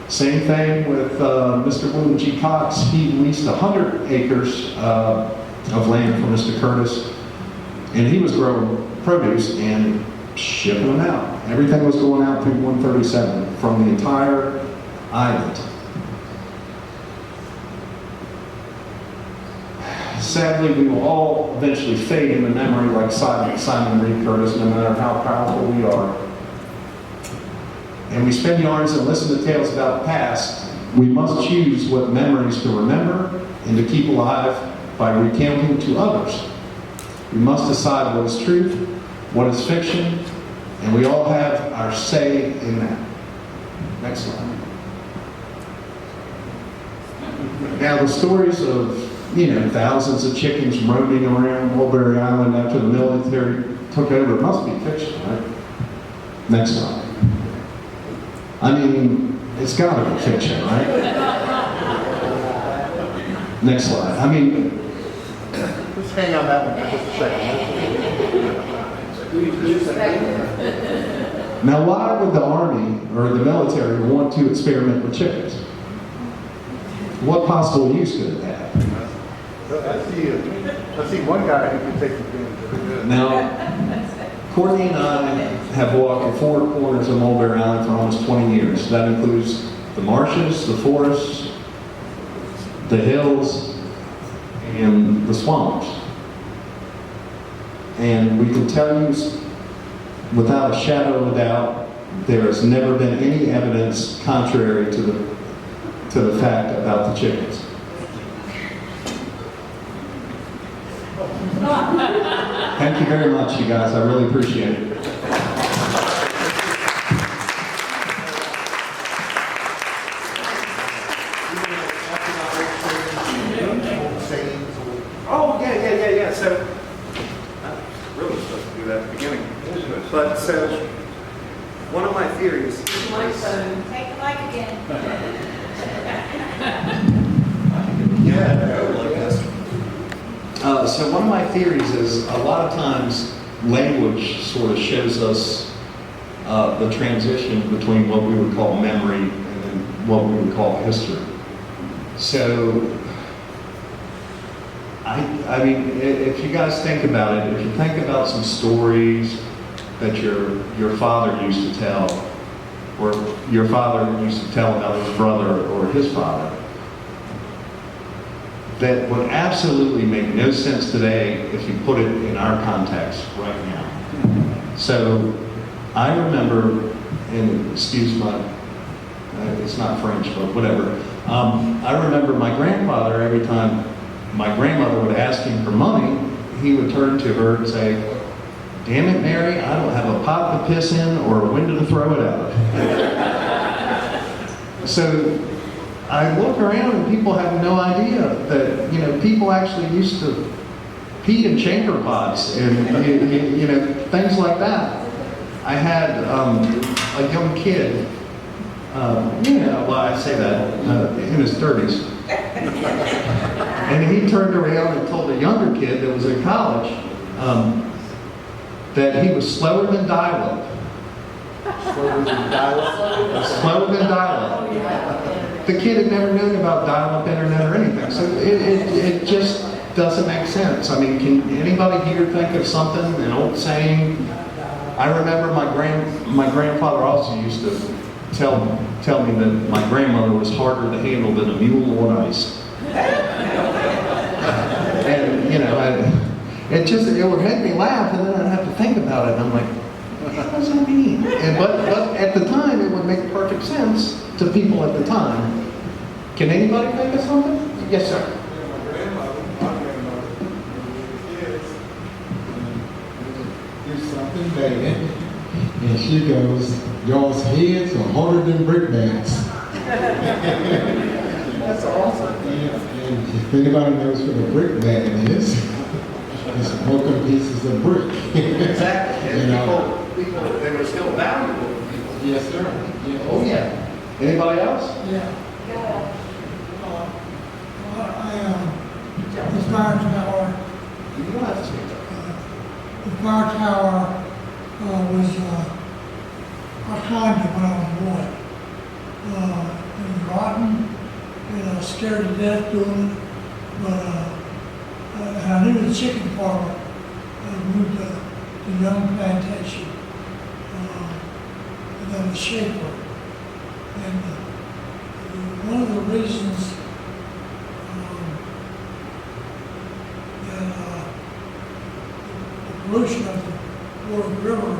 Same thing with Mr. William G. Cox. He leased 100 acres of land for Mr. Curtis, and he was growing produce and shipping them out. Everything was going out through 137 from the entire island. Sadly, we will all eventually fade into memory like Simon Reed Curtis, no matter how powerful we are. And we spin yarns and listen to tales about the past. We must choose what memories to remember and to keep alive by recounting to others. We must decide what is truth, what is fiction, and we all have our say in that. Next slide. Now the stories of, thousands of chickens roaming around Mulberry Island after the military took over must be fiction, right? Next slide. I mean, it's got to be fiction, right? Next slide. I mean, Let's hang on that one for just a second. now why would the Army or the military want to experiment with chickens? What possible use could it have? I see one guy who can take advantage of it. Now, Courtney and I have walked the four corners of Mulberry Island for almost 20 years. That includes the marshes, the forests, the hills, and the swamps. And we can tell you without a shadow of a doubt, there has never been any evidence contrary to the fact about the chickens. Thank you very much, you guys. I really appreciate it. Oh, yeah. So, I'm really supposed to do that at the beginning. But so, one of my theories is, Take the mic again. So one of my theories is a lot of times language sort of shows us the transition between what we would call memory and then what we would call history. So, I mean, if you guys think about it, if you think about some stories that your father used to tell, or your father used to tell about his brother or his father, that would absolutely make no sense today if you put it in our context right now. So I remember, and excuse my, it's not French, but whatever. I remember my grandfather, every time my grandmother would ask him for money, he would turn to her and say, "Damn it, Mary, I don't have a pot to piss in or a window to throw it out." So I look around and people have no idea that, you know, people actually used to pee in chamber pots and, you know, things like that. I had a young kid, you know, well, I say that, in his 30s. And he turned around and told a younger kid that was in college that he was slower than dial-up. Slower than dial-up? Slower than dial-up. The kid had never known about dial-up internet or anything, so it just doesn't make sense. I mean, can anybody here think of something, an old saying? I remember my grandfather also used to tell me that my grandmother was harder to handle than a mule on ice. And, you know, it would make me laugh, and then I'd have to think about it, and I'm like, what does that mean? But at the time, it would make perfect sense to people at the time. Can anybody think of something? Yes, sir. My grandmother, do something bad, and she goes, "Y'all's heads are harder than brick bats." That's awesome. And if anybody knows what a brick bat is, it's broken pieces of brick. Exactly. You know? People, they were still valuable. Yes, sir. Yeah. Oh, yeah. Anybody else? Yeah. The fire tower, You don't have to speak the fire tower was, I climbed it when I was a boy. It was rotten, and I was scared to death doing it, but and I knew the chicken farmer moved to Young Plantation, and then the Shaper. And one of the reasons the pollution of the Warwick River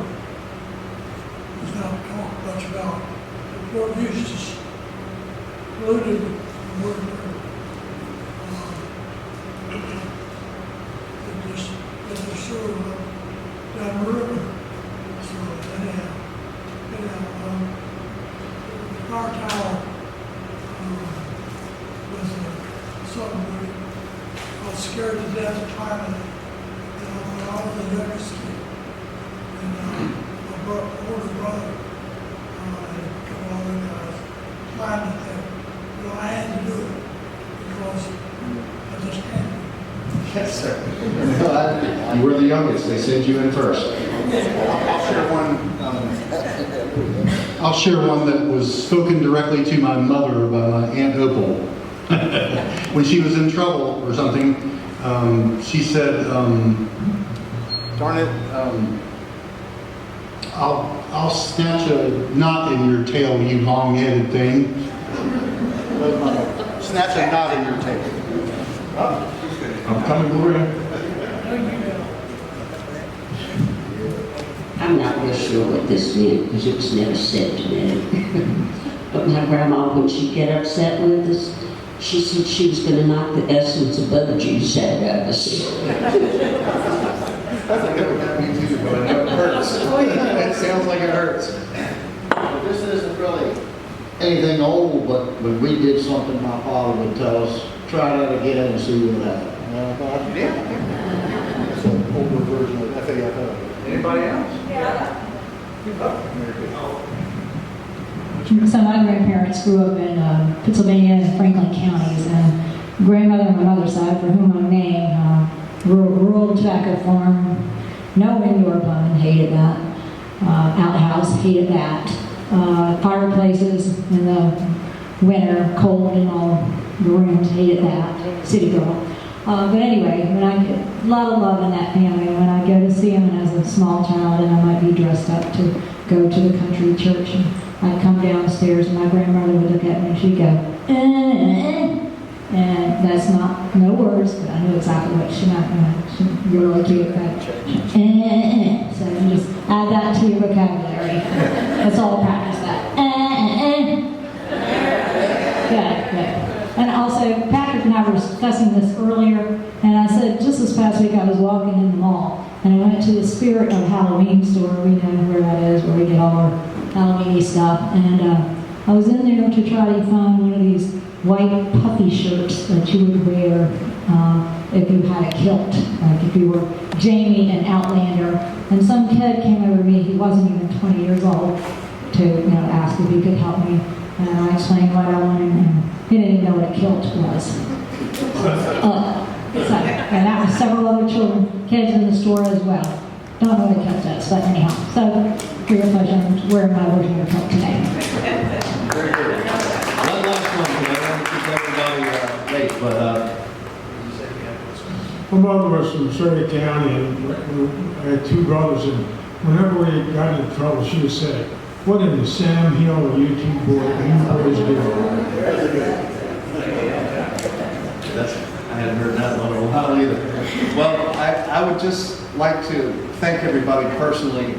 is not talked much about. The Fort Eustis polluted the Warwick River. It just, there's a sewer down the river. So anyhow, the fire tower was something I was scared to death of climbing it. When I was a youngest kid, and my older brother and a couple other guys climbed it there. But I had to do it because I just had to. Yes, sir. You were the youngest. They sent you in first. I'll share one. I'll share one that was spoken directly to my mother by my Aunt Opal. When she was in trouble or something, she said, Darn it. I'll snatch a knot in your tail, you long-headed thing. Snatch a knot in your tail. I'm coming, Gloria. I'm not real sure what this meant because it was never said to me. But my grandma, when she'd get upset with us, she said she was going to knock the essence of bug juice out of us. That's a good one. Me too, but I know it hurts. It sounds like it hurts. This isn't really anything old, but when we did something, my father would tell us, try that again and see what happens. It's an older version of FAFO. Anybody else? So my grandparents grew up in Pennsylvania and Franklin counties, and grandmother on my mother's side, for whom I'm named, rural tobacco farm, no indoor plumbing, hated that. Outhouse, hated that. Fireplaces in the winter, cold in all the rooms, hated that. City girl. But anyway, when I get a lot of love in that family, when I go to see them as a small child, and I might be dressed up to go to the country church, and I'd come downstairs, and my grandmother would look at me, and she'd go, and that's not, no words, but I knew exactly what she meant. You're really cute, right? So you just add that to your vocabulary. Let's all practice that. Good. And also, Patrick and I were discussing this earlier, and I said just this past week I was walking in the mall, and I went to the Spirit of Halloween store. We know where that is, where we get all our Halloween stuff. And I was in there to try to find one of these white puffy shirts that you would wear if you had a kilt, like if you were Jamie in Outlander. And some kid came over to me, he wasn't even 20 years old, to ask if he could help me. And I explained what I wanted, and he didn't even know what a kilt was. And that was several other kids in the store as well. Don't know what a kilt is, but anyhow. So, for your pleasure, I'm wearing my original kilt today. Very good. One last one, because I want to keep everybody late, but My mother was from Surrey County, and I had two brothers, and whenever we got into trouble, she would say, "What in the Sam Hill or you two boys do?" I hadn't heard that one in a while either. Well, I would just like to thank everybody personally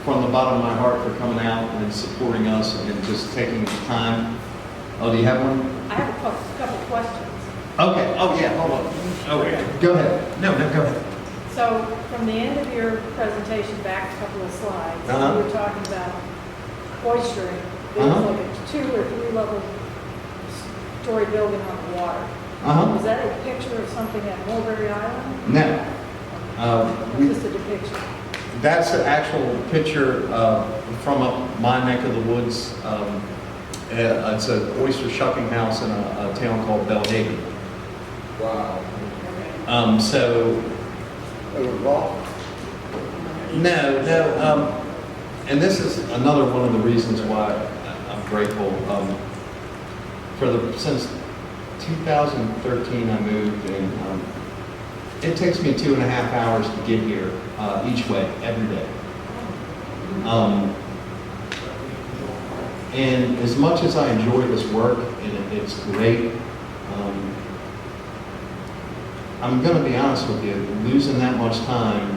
from the bottom of my heart for coming out and supporting us and just taking the time. Oh, do you have one? I have a couple questions. Okay. Oh, yeah, hold on. Okay, go ahead. No, go ahead. So, from the end of your presentation back a couple of slides, Uh-huh. you were talking about oystering. It was like a 2 or 3 level story building on the water. Was that a picture of something at Mulberry Island? No. Or just a depiction? That's an actual picture from my neck of the woods. It's an oyster shucking house in a town called Belhaven. Wow. So, It was raw. no, and this is another one of the reasons why I'm grateful. Since 2013, I moved, and it takes me 2.5 hours to get here each way, every day. And as much as I enjoy this work, and it's great, I'm going to be honest with you, losing that much time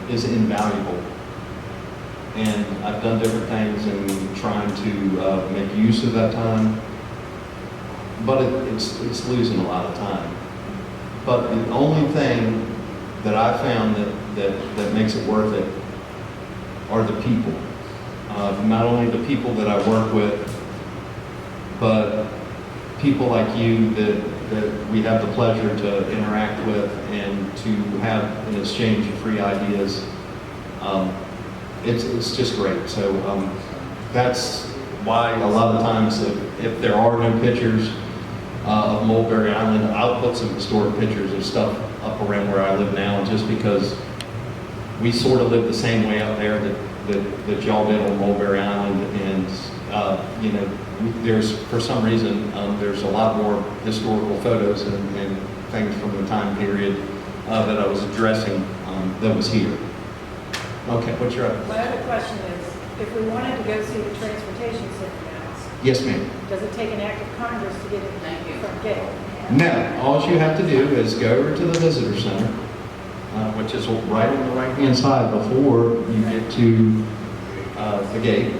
is invaluable. And I've done different things in trying to make use of that time, but it's losing a lot of time. But the only thing that I found that makes it worth it are the people. Not only the people that I work with, but people like you that we have the pleasure to interact with and to have an exchange of free ideas. It's just great. So that's why a lot of times if there are no pictures of Mulberry Island, I'll put some historic pictures of stuff up around where I live now, just because we sort of live the same way up there that y'all did on Mulberry Island. And there's, for some reason, there's a lot more historical photos and things from the time period that I was addressing that was here. Okay, what's your other? My other question is, if we wanted to go see the transportation center now, Yes, ma'am. does it take an act of Congress to get it from gate? No, all you have to do is go over to the visitor center, which is right on the right-hand side before you get to the gate.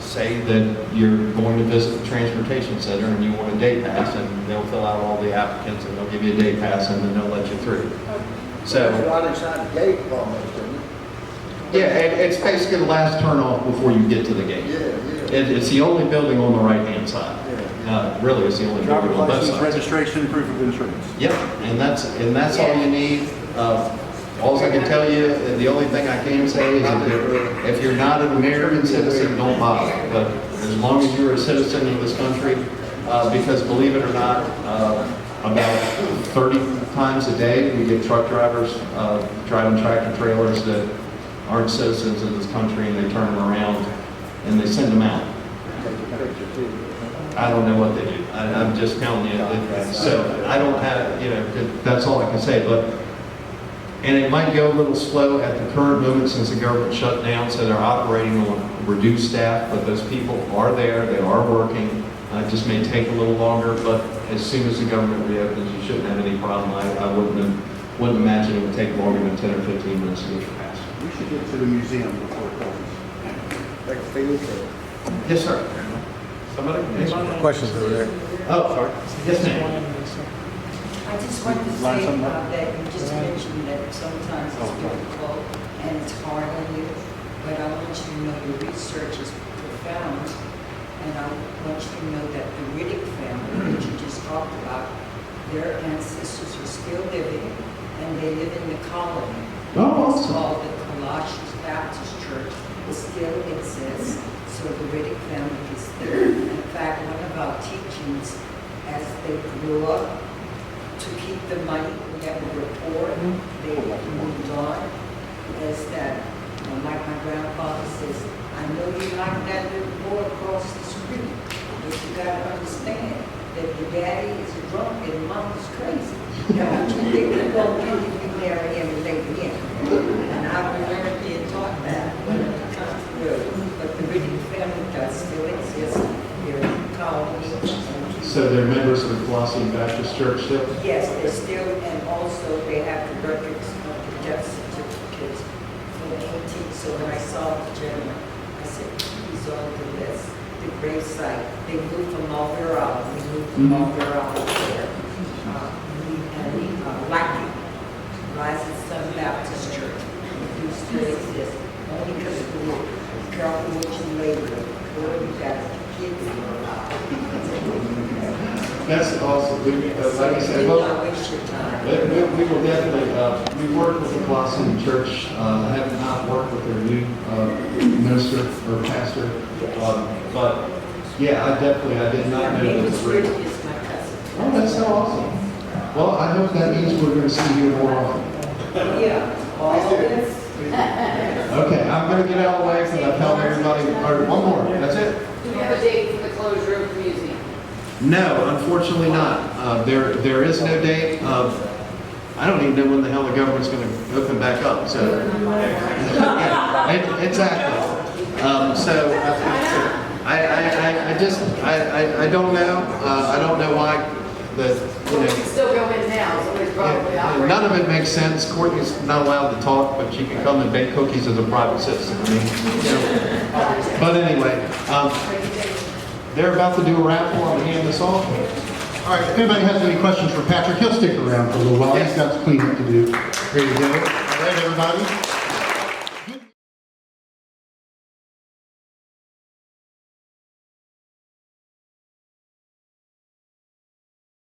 Say that you're going to visit the transportation center and you want a day pass, and they'll fill out all the applicants and they'll give you a day pass and then they'll let you through. So, Right inside the gate almost, isn't it? yeah, it's basically the last turn off before you get to the gate. Yeah. It's the only building on the right-hand side. Really, it's the only building Driver's on both license, sides. registration, proof of insurance. Yep, and that's all you need. All I can tell you, the only thing I can say is that if you're not an American citizen, don't bother. But as long as you're a citizen of this country, because believe it or not, about 30 times a day we get truck drivers driving tractor trailers that aren't citizens of this country, and they turn them around and they send them out. I don't know what they do. I'm just telling you. So I don't have, that's all I can say. And it might go a little slow at the current moment since the government shut down, so they're operating on reduced staff, but those people are there, they are working. It just may take a little longer, but as soon as the government reopens, you shouldn't have any problem. I wouldn't imagine it would take longer than 10 or 15 minutes to get your pass. We should get to the museum before it closes. Like a field trip. Yes, sir. Somebody? Anybody? Questions over there? Oh, sorry. Yes, ma'am. I just wanted to Line say something up? that you just mentioned that sometimes it's difficult and it's hard on you, but I want you to know your research is profound, and I want you to know that the Riddick family, which you just talked about, their ancestors are still living, and they live in the colony. Oh, It's awesome. called the Colossians Baptist Church. It still exists, so the Riddick family is there. In fact, one of our teachings, as they grew up, to keep the money, we have a report, they moved on, is that, like my grandfather says, I know you like that little boy across the street, but you gotta understand that your daddy is a drunk and mama's crazy. Now, what you think you're gonna do if you marry him and they again? And I remember being taught that when it comes through, but the Riddick family does still exist here in the colony. So they're members of the Colossian Baptist Church still? Yes, they still, and also they have the records of the death certificates from the 18th. So when I saw the gentleman, I said, he's on the list, the grave site. They moved from Alvaro, we moved from Alvaro there. Blackie, Rising Sun Baptist Church, who still exists, only because of the work. Be careful what you labor, or you got kids. That's awesome. Like I said, we will definitely, we work with the Colossian Church. I have not worked with their new minister or pastor. But yeah, I did not know Name that. is Rick, is my cousin. Oh, that's so awesome. Well, I hope that means we're going to see you more often. Yeah, all this. Okay, I'm going to get out of the way because I told everybody, or one more, that's it? Do we have a date for the closure of the museum? No, unfortunately not. There is no date. I don't even know when the hell the government's going to open back up. So, yeah, exactly. So I don't know. I don't know why We can still go in now, somebody's probably operating. none of it makes sense. Courtney's not allowed to talk, but she can come and bake cookies as a private citizen. I mean, but anyway, they're about to do a raffle. I'm gonna hand this off. All right, if anybody has any questions for Patrick, he'll stick around for a little while. He's got some cleanup to do. There you go. All right, everybody.